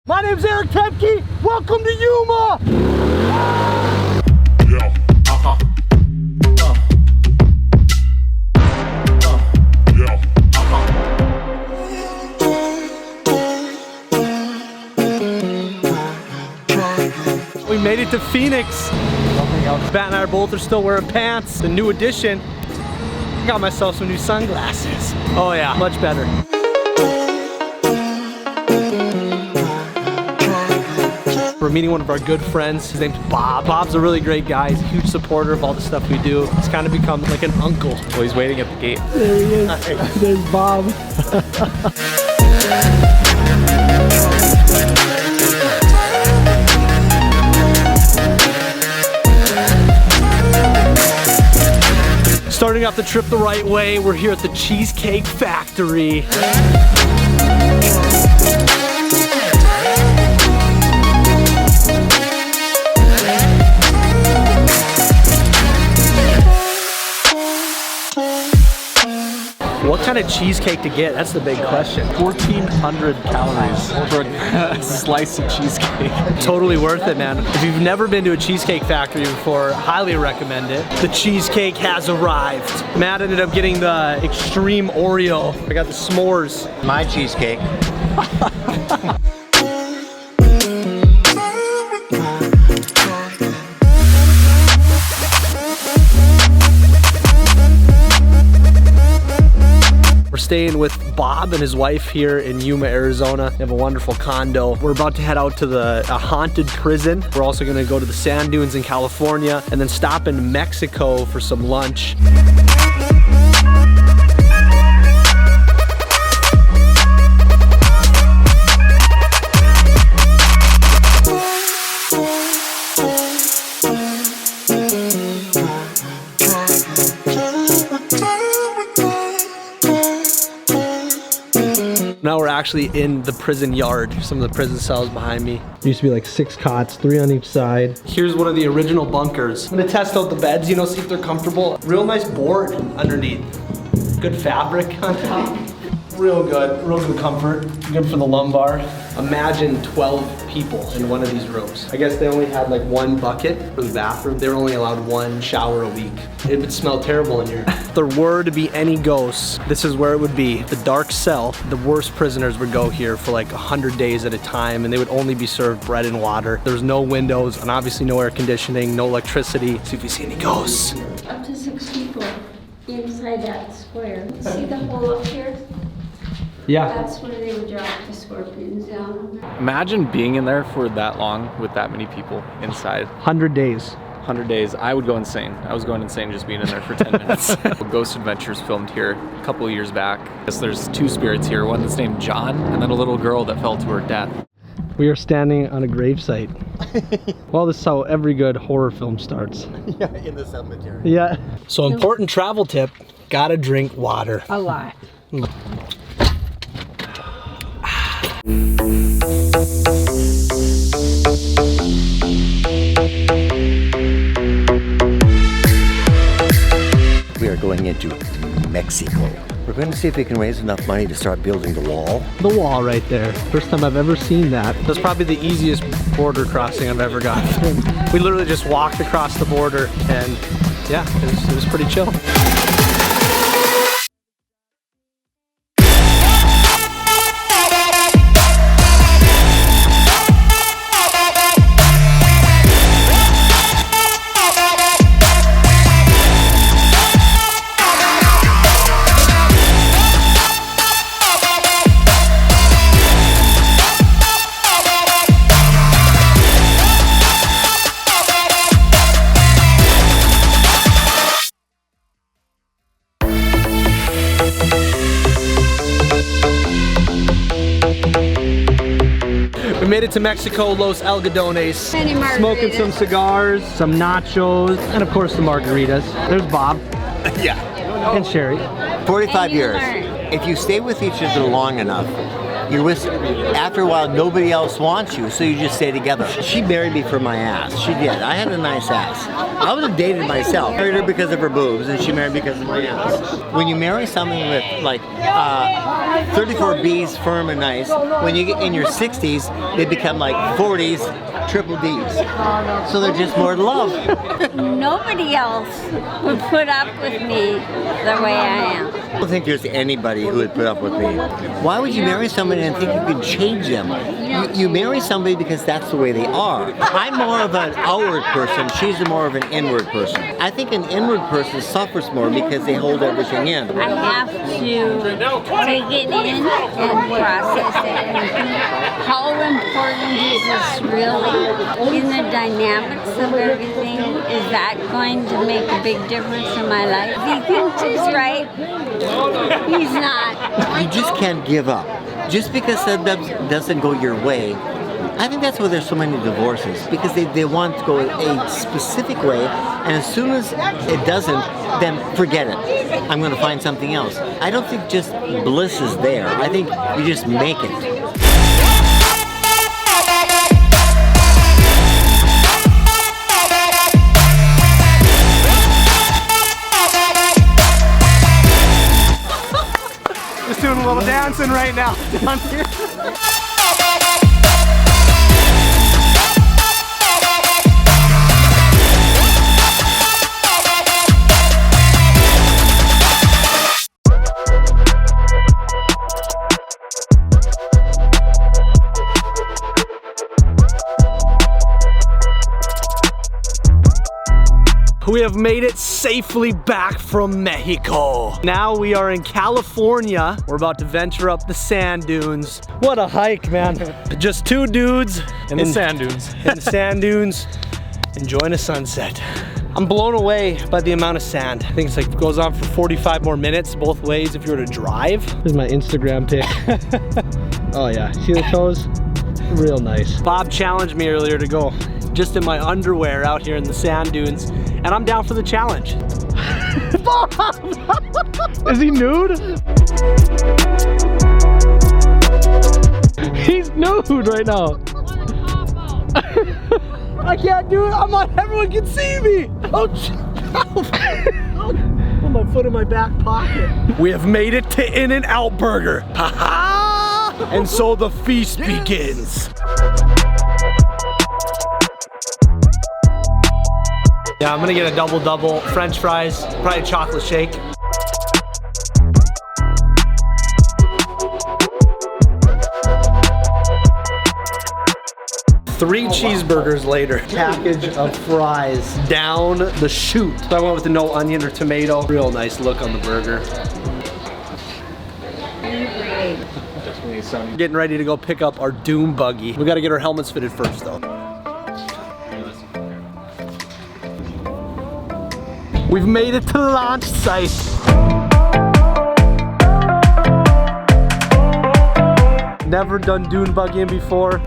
My name's Eric Tepke. Welcome to Yuma. Yeah. We made it to Phoenix. Bat and I both are still wearing pants. The new addition. Got myself some new sunglasses. Oh yeah, much better. We're meeting one of our good friends. His name's Bob. Bob's a really great guy. He's a huge supporter of all the stuff we do. He's kind of become like an uncle. Well, he's waiting at the gate. There he is. There's Bob. Starting off the trip the right way, we're here at the Cheesecake Factory. What kind of cheesecake to get? That's the big question. 1,400 calories for a slice of cheesecake. Totally worth it, man. If you've never been to a Cheesecake Factory before, highly recommend it. The cheesecake has arrived. Matt ended up getting the extreme Oreo. I got the s'mores. My cheesecake. We're staying with Bob and his wife here in Yuma, Arizona. They have a wonderful condo. We're about to head out to a haunted prison. We're also gonna go to the sand dunes in California and then stop in Mexico for some lunch. Now we're actually in the prison yard. Some of the prison cells behind me. There used to be like 6 cots, 3 on each side. Here's one of the original bunkers. I'm gonna test out the beds, you know, see if they're comfortable. Real nice board underneath. Good fabric on top. Real good comfort. Good for the lumbar. Imagine 12 people in one of these rooms. I guess they only had like 1 bucket for the bathroom. They were only allowed 1 shower a week. It would smell terrible in here. If there were to be any ghosts, this is where it would be. The dark cell. The worst prisoners would go here for like 100 days at a time, and they would only be served bread and water. There was no windows, and obviously no air conditioning, no electricity. See if we see any ghosts. Up to 6 people inside that square. See the hole up here? Yeah. That's where they would drop the scorpions down. Imagine being in there for that long with that many people inside. 100 days. 100 days. I would go insane. I was going insane just being in there for 10 minutes. Ghost Adventures filmed here a couple of years back. There's 2 spirits here. One that's named John, and then a little girl that fell to her death. We are standing on a gravesite. Well, this is how every good horror film starts. Yeah, in the cemetery. Yeah. So important travel tip, gotta drink water. A lot. We are going into Mexico. We're going to see if we can raise enough money to start building the wall. The wall right there. First time I've ever seen that. That's probably the easiest border crossing I've ever gotten. We literally just walked across the border and yeah, it was pretty chill. We made it to Mexico, Los Algodones. Many margaritas. Smoking some cigars, some nachos, and of course the margaritas. There's Bob. Yeah. And Cherie. 45 And you years. learn. If you stay with each other long enough, you're with, after a while, nobody else wants you, so you just stay together. She married me for my ass. She did. I had a nice ass. I would have dated myself. I married her because of her boobs, and she married me because of my ass. When you marry someone with like 34 B's, firm and nice, when you get in your 60s, they become like 40s, triple D's. So they're just more in love. Nobody else would put up with me the way I am. I don't think there's anybody who would put up with me. Why would you marry somebody and think you can change them? You marry somebody because that's the way they are. I'm more of an outward person. She's more of an inward person. I think an inward person suffers more because they hold everything in. I have to take it in and process it and think, how important is this really in the dynamics of everything? Is that going to make a big difference in my life? If he thinks he's right, he's not. You just can't give up. Just because something doesn't go your way, I think that's why there's so many divorces, because they want to go a specific way, and as soon as it doesn't, then forget it. I'm going to find something else. I don't think just bliss is there. I think you just make it. Just doing a little dancing right now down here. We have made it safely back from Mexico. Now we are in California. We're about to venture up the sand dunes. What a hike, man. Just two dudes In the sand dunes. in the sand dunes, enjoying a sunset. I'm blown away by the amount of sand. I think it's like goes on for 45 more minutes both ways if you were to drive. This is my Instagram pic. Oh yeah, see the toes? Real nice. Bob challenged me earlier to go just in my underwear out here in the sand dunes, and I'm down for the challenge. Bob! Is he nude? He's nude right now. I can't do it. I'm on. Everyone can see me. Oh, put my foot in my back pocket. We have made it to In-N-Out Burger. Ha ha! And so the feast begins. Yeah, I'm gonna get a double-double, French fries, probably a chocolate shake. Three cheeseburgers later, package of fries down the chute. So I went with the no onion or tomato. Real nice look on the burger. Getting ready to go pick up our Dune buggy. We gotta get our helmets fitted first though. We've made it to the launch site. Never done dune buggying before.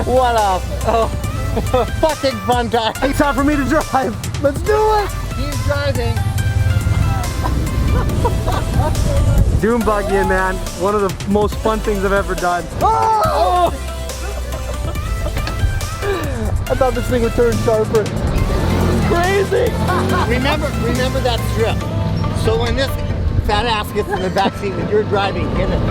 What up? Oh, fucking fun time. It's time for me to drive. Let's do it. He's driving. Dune buggying, man. One of the most fun things I've ever done. Oh! I thought this thing would turn sharper. Crazy! Remember that strip. So when this fat ass gets in the back seat and you're driving, hit it.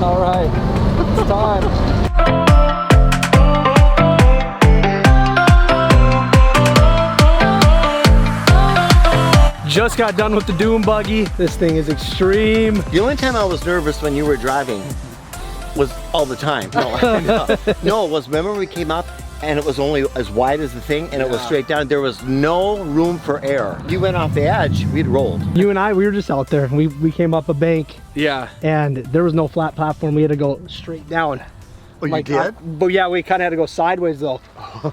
All right, it's time. Just got done with the Dune buggy. This thing is extreme. The only time I was nervous when you were driving was all the time. No, it was, remember we came up and it was only as wide as the thing and it was straight down. There was no room for air. You went off the edge, we'd rolled. You and I, we were just out there. We came up a bank. Yeah. And there was no flat platform. We had to go straight down. Oh, you like, did? But yeah, we kind of had to go sideways though.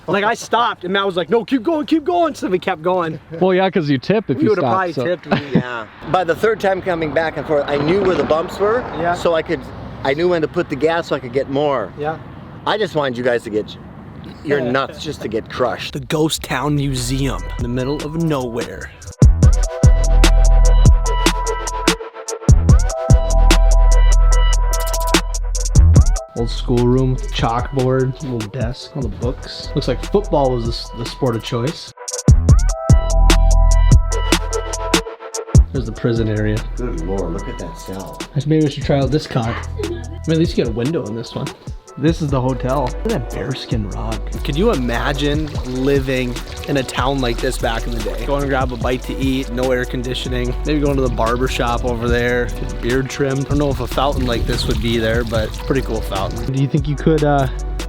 Like I stopped and Matt was like, no, keep going. So we kept going. Well, yeah, because you tip if We you would have stop. probably tipped me. Yeah. By the third time coming back and forth, I knew where the bumps were. Yeah. So I knew when to put the gas so I could get more. Yeah. I just wanted you guys to get your nuts just to get crushed. The Ghost Town Museum in the middle of nowhere. Old schoolroom, chalkboard, little desk, all the books. Looks like football was the sport of choice. There's the prison area. Good Lord, look at that cell. Maybe we should try out this cot. I mean, at least you get a window in this one. This is the hotel. Look at that bearskin rug. Could you imagine living in a town like this back in the day? Going and grab a bite to eat, no air conditioning. Maybe going to the barber shop over there, get the beard trimmed. I don't know if a fountain like this would be there, but pretty cool fountain. Do you think you could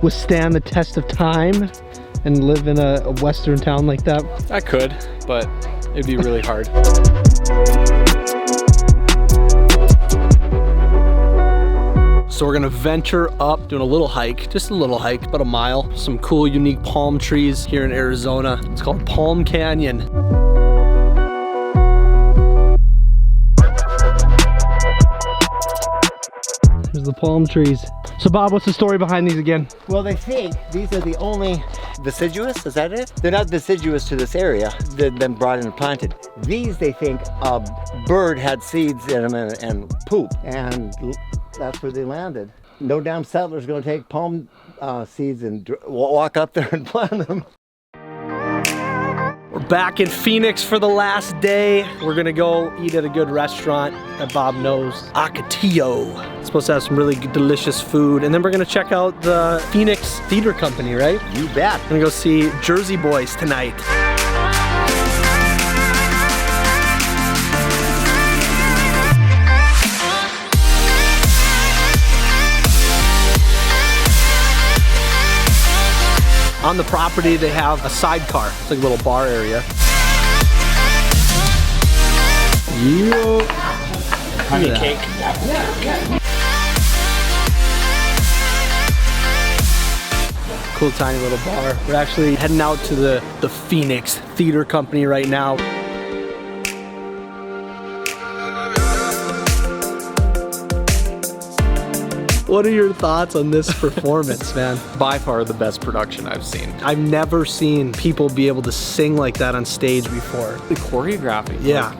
withstand the test of time and live in a western town like that? I could, but it'd be really hard. So we're gonna venture up, doing a little hike, just a little hike, about a mile. Some cool, unique palm trees here in Arizona. It's called Palm Canyon. Here's the palm trees. So Bob, what's the story behind these again? Well, they think these are the only deciduous, is that it? They're not deciduous to this area. They've been brought in and planted. These, they think, a bird had seeds in them and poop, and that's where they landed. No damn settler's gonna take palm seeds and walk up there and plant them. We're back in Phoenix for the last day. We're gonna go eat at a good restaurant that Bob knows, Ocotillo. It's supposed to have some really good, delicious food. And then we're gonna check out the Phoenix Theater Company, right? You bet. We're gonna go see Jersey Boys tonight. On the property, they have a sidecar. It's like a little bar area. Honey cake. Cool tiny little bar. We're actually heading out to the Phoenix Theater Company right now. What are your thoughts on this performance, man? By far the best production I've seen. I've never seen people be able to sing like that on stage before. The choreography, Yeah.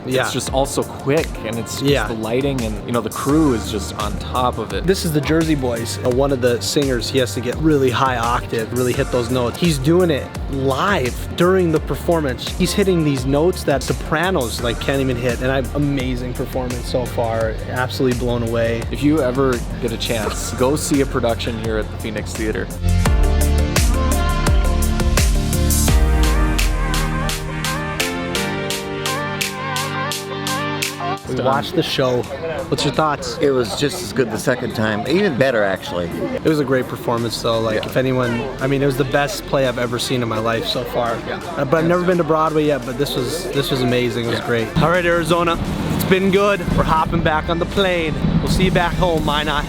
Yeah. it's just all so quick, and it's just Yeah. the lighting, and the crew is just on top of it. This is the Jersey Boys. One of the singers, he has to get really high octave, really hit those notes. He's doing it live during the performance. He's hitting these notes that sopranos can't even hit, and amazing performance so far. Absolutely blown away. If you ever get a chance, go see a production here at the Phoenix Theater. We watched the show. What's your thoughts? It was just as good the second time, even better actually. It was a great performance though. If anyone, I mean, it was the best play I've ever seen in my life so far. But I've never been to Broadway yet, but this was amazing. It was great. All right, Arizona, it's been good. We're hopping back on the plane. We'll see you back home, Minot.